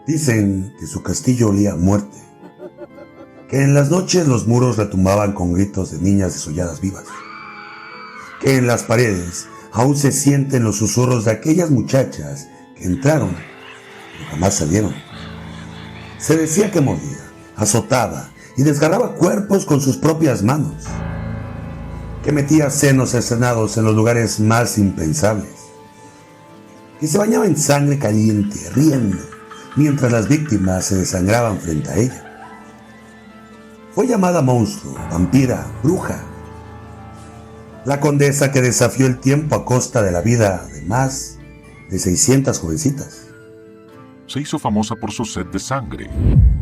Dicen que su castillo olía a muerte, que en las noches los muros retumbaban con gritos de niñas desolladas vivas, que en las paredes aún se sienten los susurros de aquellas muchachas que entraron pero jamás salieron. Se decía que mordía, azotaba y desgarraba cuerpos con sus propias manos, que metía senos escenados en los lugares más impensables, que se bañaba en sangre caliente, riendo, mientras las víctimas se desangraban frente a ella. Fue llamada monstruo, vampira, bruja, la condesa que desafió el tiempo a costa de la vida de más de 600 jovencitas. Se hizo famosa por su sed de sangre.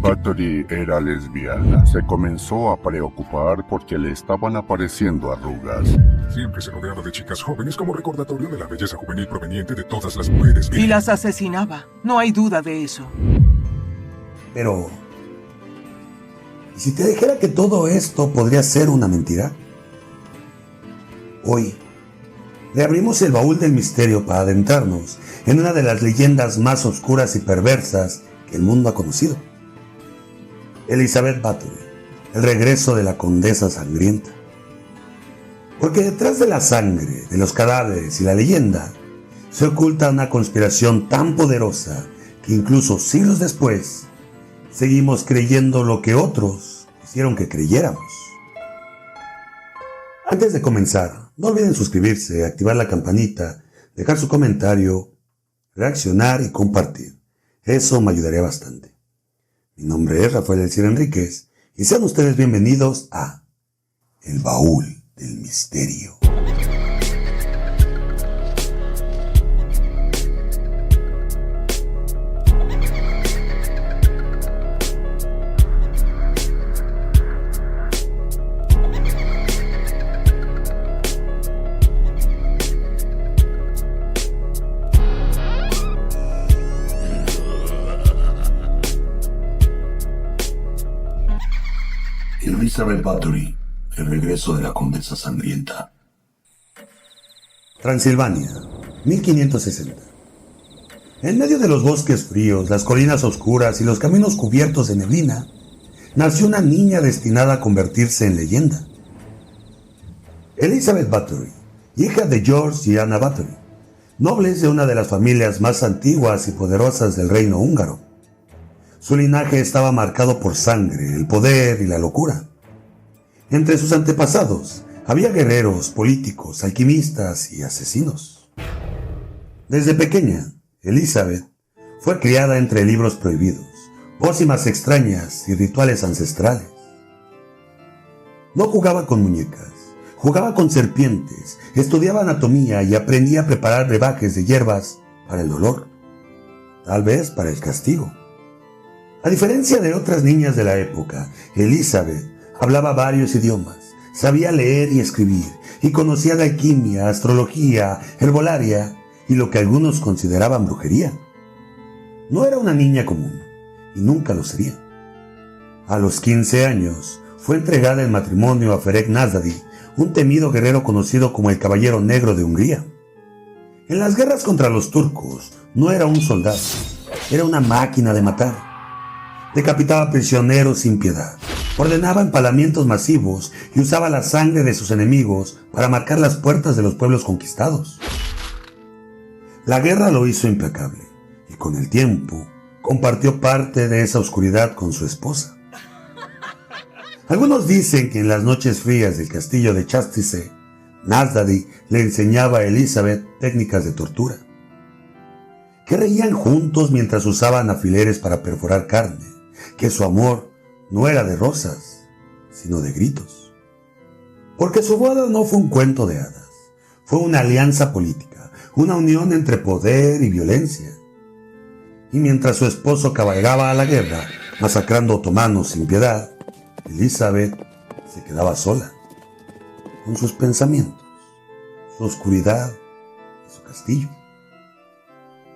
Bathory era lesbiana. Se comenzó a preocupar porque le estaban apareciendo arrugas. Siempre se rodeaba de chicas jóvenes como recordatorio de la belleza juvenil proveniente de todas las mujeres. Y las asesinaba. No hay duda de eso. Pero, ¿y si te dijera que todo esto podría ser una mentira? Hoy, le abrimos el baúl del misterio para adentrarnos en una de las leyendas más oscuras y perversas que el mundo ha conocido. Elizabeth Bathory, el regreso de la condesa sangrienta. Porque detrás de la sangre, de los cadáveres y la leyenda, se oculta una conspiración tan poderosa que incluso siglos después, seguimos creyendo lo que otros hicieron que creyéramos. Antes de comenzar, no olviden suscribirse, activar la campanita, dejar su comentario, reaccionar y compartir. Eso me ayudaría bastante. Mi nombre es Rafael Elcier Enríquez y sean ustedes bienvenidos a El Baúl del Misterio. Elizabeth Bathory, el regreso de la condesa sangrienta. Transilvania, 1560. En medio de los bosques fríos, las colinas oscuras y los caminos cubiertos de neblina, nació una niña destinada a convertirse en leyenda. Elizabeth Bathory, hija de George y Anna Bathory, nobles de una de las familias más antiguas y poderosas del reino húngaro. Su linaje estaba marcado por sangre, el poder y la locura. Entre sus antepasados había guerreros, políticos, alquimistas y asesinos. Desde pequeña, Elizabeth fue criada entre libros prohibidos, pócimas extrañas y rituales ancestrales. No jugaba con muñecas, jugaba con serpientes, estudiaba anatomía y aprendía a preparar brebajes de hierbas para el dolor, tal vez para el castigo. A diferencia de otras niñas de la época, Elizabeth hablaba varios idiomas, sabía leer y escribir, y conocía de alquimia, astrología, herbolaria y lo que algunos consideraban brujería. No era una niña común, y nunca lo sería. A los 15 años, fue entregada en matrimonio a Ferenc Názdady, un temido guerrero conocido como el Caballero Negro de Hungría. En las guerras contra los turcos, no era un soldado, era una máquina de matar. Decapitaba prisioneros sin piedad, ordenaba empalamientos masivos y usaba la sangre de sus enemigos para marcar las puertas de los pueblos conquistados. La guerra lo hizo implacable y con el tiempo compartió parte de esa oscuridad con su esposa. Algunos dicen que en las noches frías del castillo de Chastise, Názdady le enseñaba a Elizabeth técnicas de tortura, que reían juntos mientras usaban alfileres para perforar carne, que su amor no era de rosas, sino de gritos. Porque su boda no fue un cuento de hadas, fue una alianza política, una unión entre poder y violencia. Y mientras su esposo cabalgaba a la guerra, masacrando otomanos sin piedad, Elizabeth se quedaba sola, con sus pensamientos, su oscuridad y su castillo.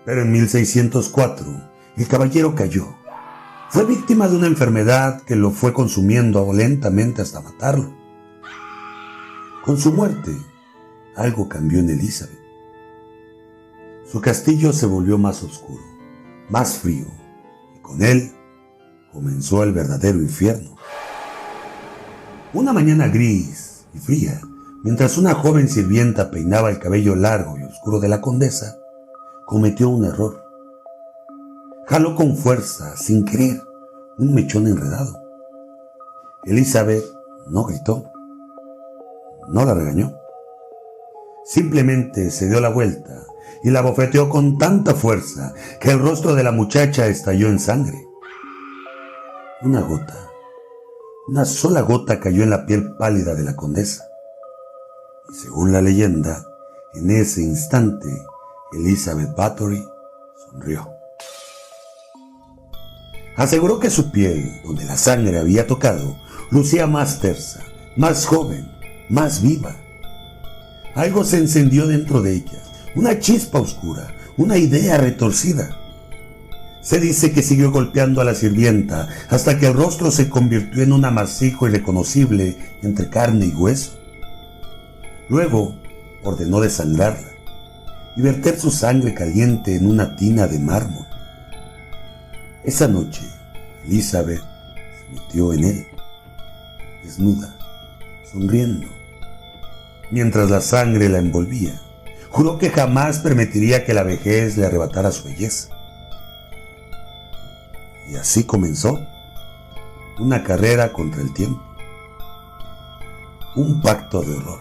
Pero en 1604, el caballero cayó. Fue víctima de una enfermedad que lo fue consumiendo lentamente hasta matarlo. Con su muerte, algo cambió en Elizabeth. Su castillo se volvió más oscuro, más frío, y Con él comenzó el verdadero infierno. Una mañana gris y fría, mientras una joven sirvienta peinaba el cabello largo y oscuro de la condesa, cometió un error. Jaló con fuerza, sin querer, un mechón enredado. Elizabeth no gritó, no la regañó. Simplemente se dio la vuelta y la bofeteó con tanta fuerza que el rostro de la muchacha estalló en sangre. Una gota, una sola gota cayó en la piel pálida de la condesa. Y según la leyenda, en ese instante, Elizabeth Bathory sonrió. Aseguró que su piel, donde la sangre había tocado, lucía más tersa, más joven, más viva. Algo se encendió dentro de ella, una chispa oscura, una idea retorcida. Se dice que siguió golpeando a la sirvienta hasta que el rostro se convirtió en un amasijo irreconocible entre carne y hueso. Luego ordenó desangrarla y verter su sangre caliente en una tina de mármol. Esa noche, Elizabeth se metió en él, desnuda, sonriendo. Mientras la sangre la envolvía, juró que jamás permitiría que la vejez le arrebatara su belleza. Y así comenzó una carrera contra el tiempo. Un pacto de horror.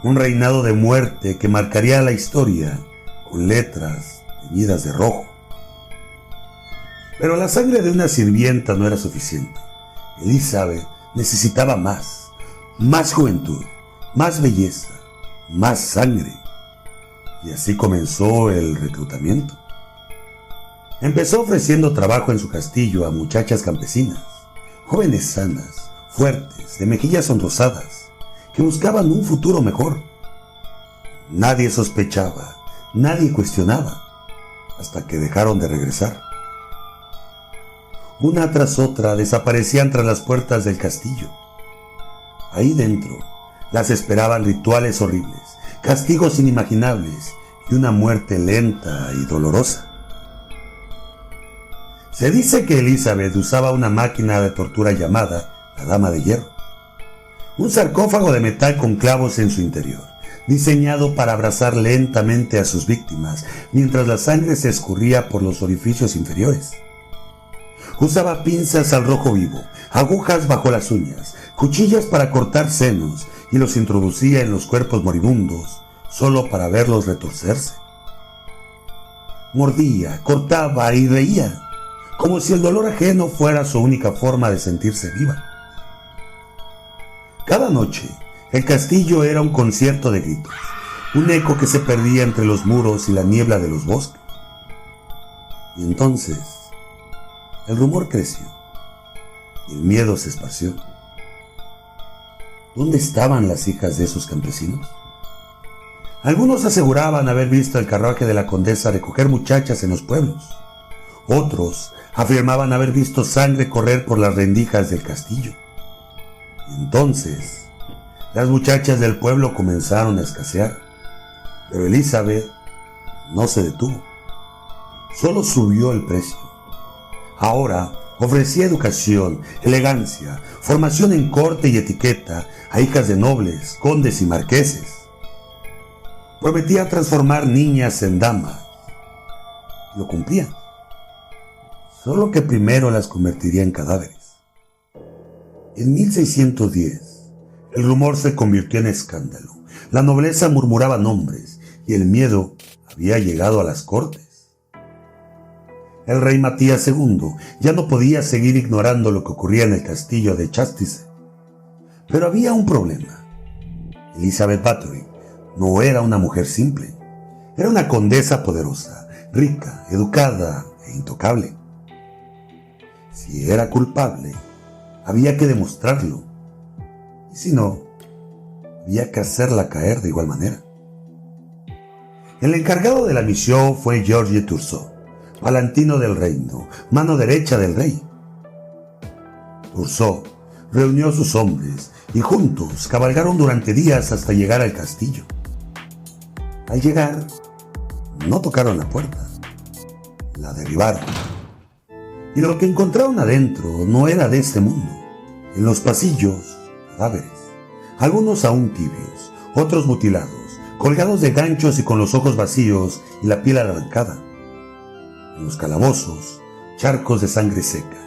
Un reinado de muerte que marcaría la historia con letras teñidas de rojo. Pero la sangre de una sirvienta no era suficiente. Elizabeth necesitaba más juventud, más belleza, más sangre. Y así comenzó el reclutamiento. Empezó ofreciendo trabajo en su castillo a muchachas campesinas, jóvenes sanas, fuertes, de mejillas sonrosadas, que buscaban un futuro mejor. Nadie sospechaba, nadie cuestionaba, hasta que dejaron de regresar. Una tras otra desaparecían tras las puertas del castillo. Ahí dentro las esperaban rituales horribles, castigos inimaginables y una muerte lenta y dolorosa. Se dice que Elizabeth usaba una máquina de tortura llamada la Dama de Hierro, un sarcófago de metal con clavos en su interior, diseñado para abrazar lentamente a sus víctimas mientras la sangre se escurría por los orificios inferiores. Usaba pinzas al rojo vivo, agujas bajo las uñas, cuchillas para cortar senos y los introducía en los cuerpos moribundos solo para verlos retorcerse. Mordía, cortaba y reía, como si el dolor ajeno fuera su única forma de sentirse viva. Cada noche, el castillo era un concierto de gritos, un eco que se perdía entre los muros y la niebla de los bosques. Y entonces, el rumor creció y el miedo se esparció. ¿Dónde estaban las hijas de esos campesinos? Algunos aseguraban haber visto el carruaje de la condesa recoger muchachas en los pueblos. Otros afirmaban haber visto sangre correr por las rendijas del castillo. Y entonces, las muchachas del pueblo comenzaron a escasear. Pero Elizabeth no se detuvo. Solo subió el precio. Ahora ofrecía educación, elegancia, formación en corte y etiqueta a hijas de nobles, condes y marqueses. Prometía transformar niñas en damas. Lo cumplía. Solo que primero las convertiría en cadáveres. En 1610, el rumor se convirtió en escándalo. La nobleza murmuraba nombres y el miedo había llegado a las cortes. El rey Matías II ya no podía seguir ignorando lo que ocurría en el castillo de Chastise. Pero había un problema. Elizabeth Bathory no era una mujer simple. Era una condesa poderosa, rica, educada e intocable. Si era culpable, había que demostrarlo. Y si no, había que hacerla caer de igual manera. El encargado de la misión fue Georges Tourceau, palantino del reino, mano derecha del rey. Tourceau reunió a sus hombres y juntos cabalgaron durante días hasta llegar al castillo. Al llegar, no tocaron la puerta, la derribaron. Y lo que encontraron adentro no era de este mundo. En los pasillos, cadáveres, algunos aún tibios, otros mutilados, colgados de ganchos y con los ojos vacíos y la piel arrancada. En los calabozos, charcos de sangre seca,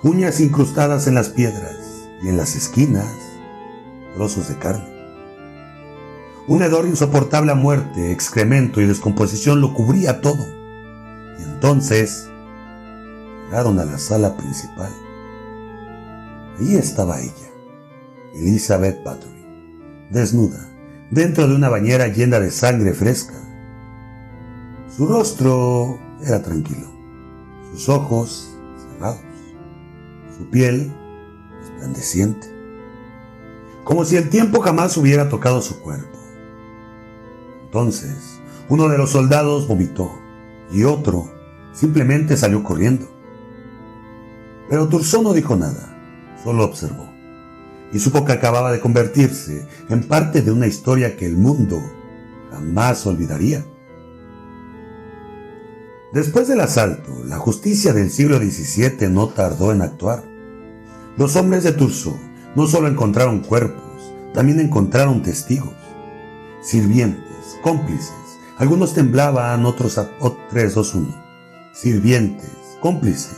uñas incrustadas en las piedras y en las esquinas, trozos de carne. Un hedor insoportable a muerte, excremento y descomposición lo cubría todo. Y entonces llegaron a la sala principal. Allí estaba ella, Elizabeth Bathory, desnuda, dentro de una bañera llena de sangre fresca. Su rostro era tranquilo, sus ojos cerrados, su piel resplandeciente, como si el tiempo jamás hubiera tocado su cuerpo. Entonces, uno de los soldados vomitó y otro simplemente salió corriendo. Pero Thurzó no dijo nada, solo observó, y supo que acababa de convertirse en parte de una historia que el mundo jamás olvidaría. Después del asalto, la justicia del siglo XVII no tardó en actuar. Los hombres de Thurzó no solo encontraron cuerpos, también encontraron testigos, sirvientes, cómplices. Algunos temblaban, otros 3-2-1. Sirvientes, cómplices.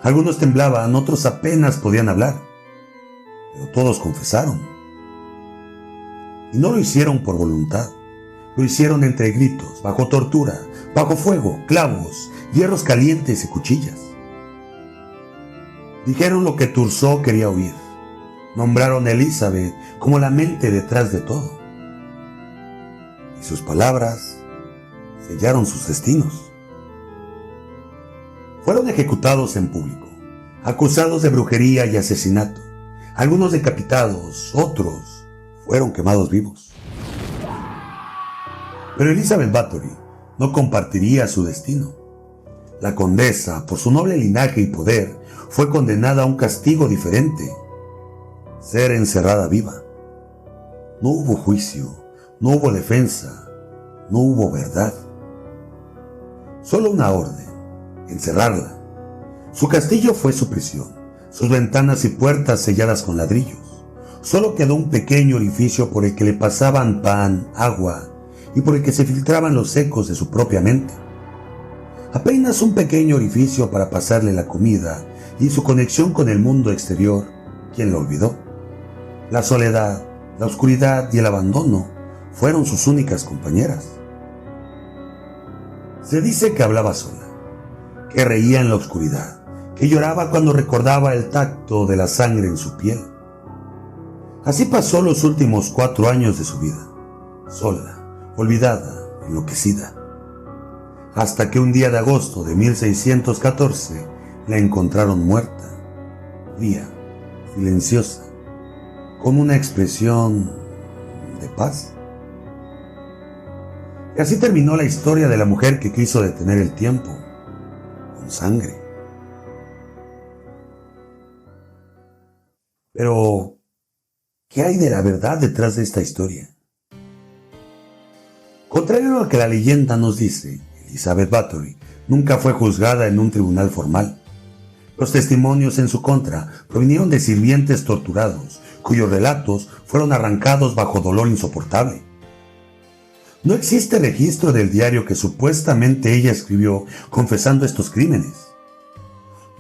Algunos temblaban, otros apenas podían hablar. Pero todos confesaron. Y no lo hicieron por voluntad. Lo hicieron entre gritos, bajo tortura, bajo fuego, clavos, hierros calientes y cuchillas. Dijeron lo que Thurzó quería oír. Nombraron a Elizabeth como la mente detrás de todo. Y sus palabras sellaron sus destinos. Fueron ejecutados en público, acusados de brujería y asesinato. Algunos decapitados, otros fueron quemados vivos. Pero Elizabeth Bathory no compartiría su destino. La condesa, por su noble linaje y poder, fue condenada a un castigo diferente: ser encerrada viva. No hubo juicio, no hubo defensa, no hubo verdad. Solo una orden: encerrarla. Su castillo fue su prisión, sus ventanas y puertas selladas con ladrillos. Solo quedó un pequeño orificio por el que le pasaban pan, agua y por el que se filtraban los ecos de su propia mente. Apenas un pequeño orificio para pasarle la comida y su conexión con el mundo exterior, quien lo olvidó. La soledad, la oscuridad y el abandono fueron sus únicas compañeras. Se dice que hablaba sola, que reía en la oscuridad, que lloraba cuando recordaba el tacto de la sangre en su piel. Así pasó los últimos 4 años de su vida, sola, olvidada, enloquecida, hasta que un día de agosto de 1614 la encontraron muerta, fría, silenciosa, con una expresión de paz. Y así terminó la historia de la mujer que quiso detener el tiempo, con sangre. Pero, ¿qué hay de la verdad detrás de esta historia? Contrario a lo que la leyenda nos dice, Elizabeth Bathory nunca fue juzgada en un tribunal formal. Los testimonios en su contra provinieron de sirvientes torturados, cuyos relatos fueron arrancados bajo dolor insoportable. No existe registro del diario que supuestamente ella escribió confesando estos crímenes.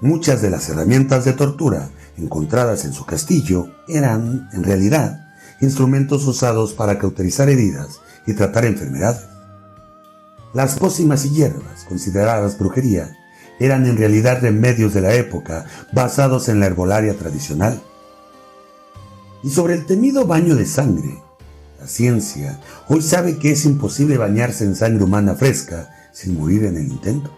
Muchas de las herramientas de tortura encontradas en su castillo eran, en realidad, instrumentos usados para cauterizar heridas y tratar enfermedades. Las pócimas y hierbas, consideradas brujería, eran en realidad remedios de la época basados en la herbolaria tradicional. Y sobre el temido baño de sangre, la ciencia hoy sabe que es imposible bañarse en sangre humana fresca sin morir en el intento.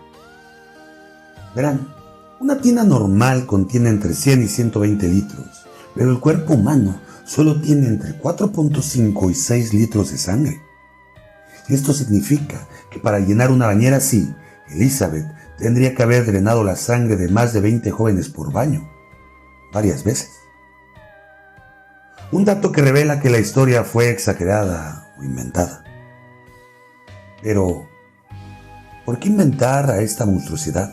Verán, una tina normal contiene entre 100 y 120 litros, pero el cuerpo humano solo tiene entre 4.5 y 6 litros de sangre. Esto significa que para llenar una bañera así, Elizabeth tendría que haber drenado la sangre de más de 20 jóvenes por baño, varias veces. Un dato que revela que la historia fue exagerada o inventada. Pero, ¿por qué inventar a esta monstruosidad?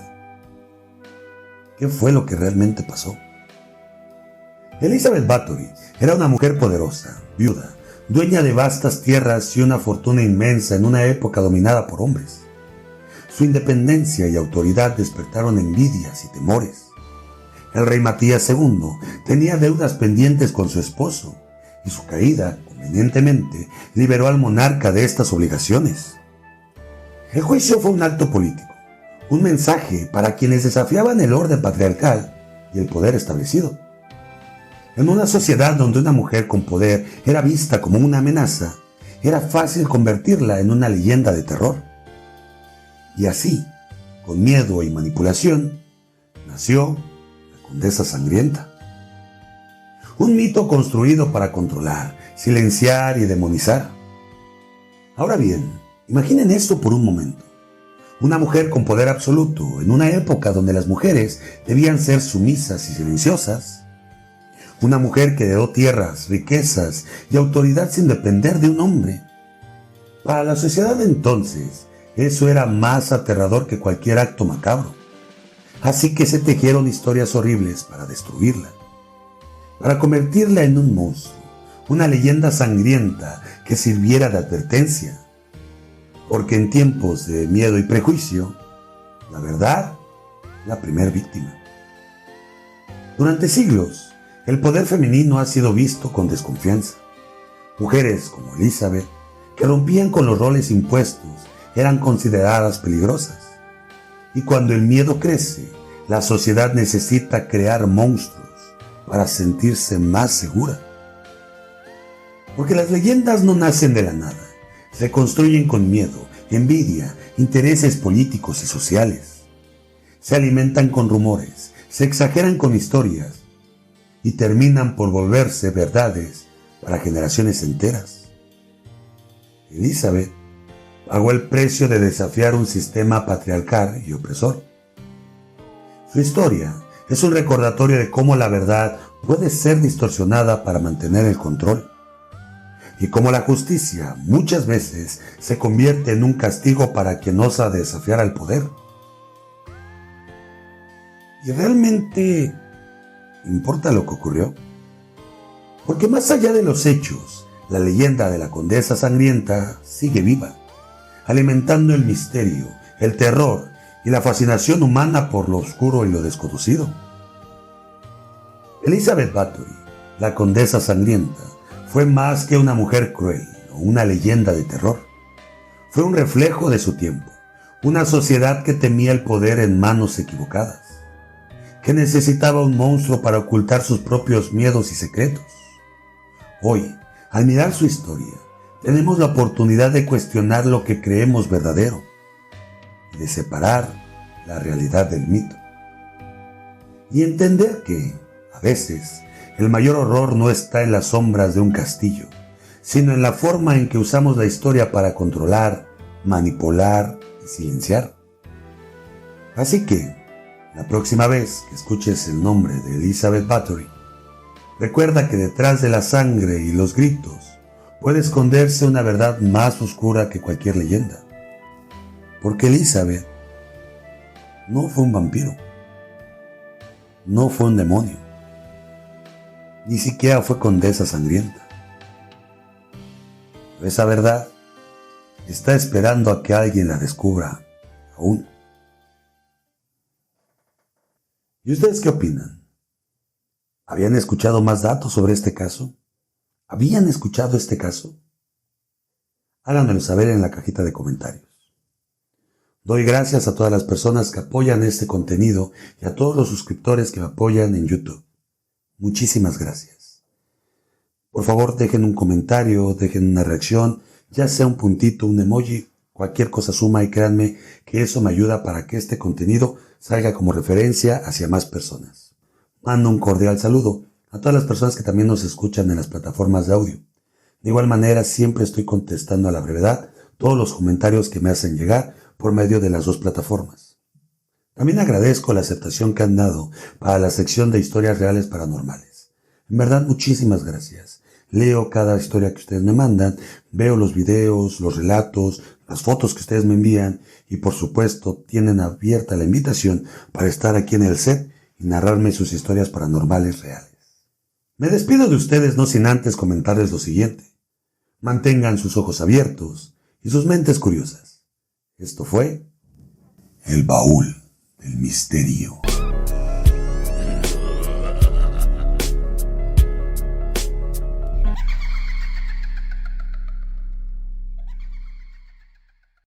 qué fue lo que realmente pasó. Elizabeth Bathory era una mujer poderosa, viuda, dueña de vastas tierras y una fortuna inmensa en una época dominada por hombres. Su independencia y autoridad despertaron envidias y temores. El rey Matías II tenía deudas pendientes con su esposo, y su caída, convenientemente, liberó al monarca de estas obligaciones. El juicio fue un acto político, un mensaje para quienes desafiaban el orden patriarcal y el poder establecido. En una sociedad donde una mujer con poder era vista como una amenaza, era fácil convertirla en una leyenda de terror. Y así, con miedo y manipulación, nació la Condesa Sangrienta. Un mito construido para controlar, silenciar y demonizar. Ahora bien, imaginen esto por un momento. Una mujer con poder absoluto en una época donde las mujeres debían ser sumisas y silenciosas. Una mujer que heredó tierras, riquezas y autoridad sin depender de un hombre. Para la sociedad de entonces, eso era más aterrador que cualquier acto macabro. Así que se tejieron historias horribles para destruirla, para convertirla en un monstruo, una leyenda sangrienta que sirviera de advertencia. Porque en tiempos de miedo y prejuicio, la verdad, la primer víctima. Durante siglos, el poder femenino ha sido visto con desconfianza. Mujeres como Elizabeth, que rompían con los roles impuestos, eran consideradas peligrosas. Y cuando el miedo crece, la sociedad necesita crear monstruos para sentirse más segura. Porque las leyendas no nacen de la nada, se construyen con miedo, envidia, intereses políticos y sociales. Se alimentan con rumores, se exageran con historias y terminan por volverse verdades para generaciones enteras. Elizabeth pagó el precio de desafiar un sistema patriarcal y opresor. Su historia es un recordatorio de cómo la verdad puede ser distorsionada para mantener el control, y cómo la justicia muchas veces se convierte en un castigo para quien osa desafiar al poder. ¿Y realmente importa lo que ocurrió? Porque más allá de los hechos, la leyenda de la Condesa Sangrienta sigue viva, alimentando el misterio, el terror y la fascinación humana por lo oscuro y lo desconocido. Elizabeth Bathory, la Condesa Sangrienta, fue más que una mujer cruel o una leyenda de terror. Fue un reflejo de su tiempo, una sociedad que temía el poder en manos equivocadas, que necesitaba un monstruo para ocultar sus propios miedos y secretos. Hoy, al mirar su historia, tenemos la oportunidad de cuestionar lo que creemos verdadero y de separar la realidad del mito. Y entender que, a veces, el mayor horror no está en las sombras de un castillo, sino en la forma en que usamos la historia para controlar, manipular y silenciar. Así que, la próxima vez que escuches el nombre de Elizabeth Bathory, recuerda que detrás de la sangre y los gritos puede esconderse una verdad más oscura que cualquier leyenda. Porque Elizabeth no fue un vampiro, no fue un demonio, ni siquiera fue condesa sangrienta. Pero esa verdad está esperando a que alguien la descubra aún. ¿Y ustedes qué opinan? ¿Habían escuchado más datos sobre este caso? ¿Habían escuchado este caso? Háganmelo saber en la cajita de comentarios. Doy gracias a todas las personas que apoyan este contenido y a todos los suscriptores que me apoyan en YouTube. Muchísimas gracias. Por favor, dejen un comentario, dejen una reacción, ya sea un puntito, un emoji, cualquier cosa suma y créanme que eso me ayuda para que este contenido salga como referencia hacia más personas. Mando un cordial saludo a todas las personas que también nos escuchan en las plataformas de audio. De igual manera, siempre estoy contestando a la brevedad todos los comentarios que me hacen llegar por medio de las dos plataformas. También agradezco la aceptación que han dado para la sección de historias reales paranormales. En verdad, muchísimas gracias. Leo cada historia que ustedes me mandan, veo los videos, los relatos, las fotos que ustedes me envían y por supuesto tienen abierta la invitación para estar aquí en el set y narrarme sus historias paranormales reales. Me despido de ustedes no sin antes comentarles lo siguiente. Mantengan sus ojos abiertos y sus mentes curiosas. Esto fue El Baúl del Misterio.